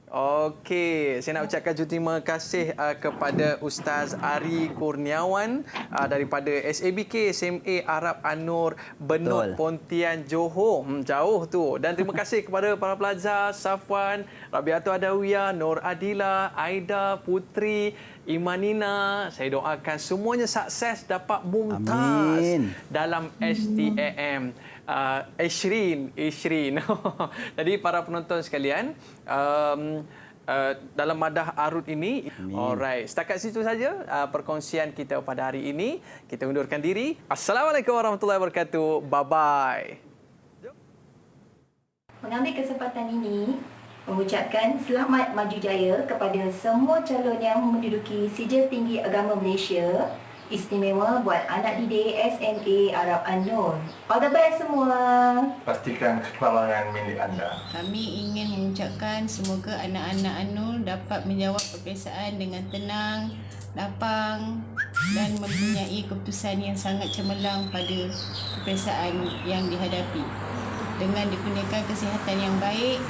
Okey, saya nak ucapkan terima kasih kepada Ustaz Ari Kurniawan daripada SABK SMA Arab An-Nur Benut Pontian Johor. Jauh tu. Dan terima kasih kepada para pelajar Safwan, Rabiatul Adawiyah, Nur Adila, Aida, Putri, Imanina. Saya doakan semuanya sukses, dapat mumtaz dalam STAM. Ishrin. Jadi para penonton sekalian, dalam madah arud ini, alright, setakat situ saja perkongsian kita pada hari ini. Kita undurkan diri. Assalamualaikum warahmatullahi wabarakatuh. Bye bye. Mengambil kesempatan ini mengucapkan selamat maju jaya kepada semua calon yang menduduki Sijil Tinggi Agama Malaysia, istimewa buat anak didik SMA Arab An-Nur. All the best semua. Pastikan kekalahan milik anda. Kami ingin mengucapkan semoga anak-anak An-Nur dapat menjawab peperiksaan dengan tenang, lapang dan mempunyai keputusan yang sangat cemerlang pada peperiksaan yang dihadapi. Dengan dikurniakan kesihatan yang baik.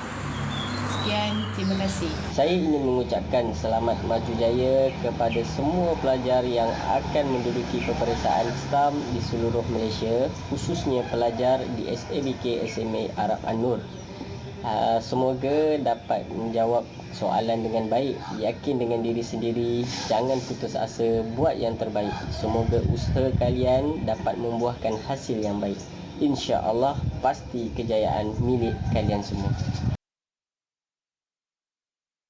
Sekian, terima kasih. Saya ingin mengucapkan selamat maju jaya kepada semua pelajar yang akan menduduki peperiksaan STAM di seluruh Malaysia, khususnya pelajar di SABK SMA Arab An-Nur. Semoga dapat menjawab soalan dengan baik, yakin dengan diri sendiri, jangan putus asa, buat yang terbaik. Semoga usaha kalian dapat membuahkan hasil yang baik. InsyaAllah pasti kejayaan milik kalian semua.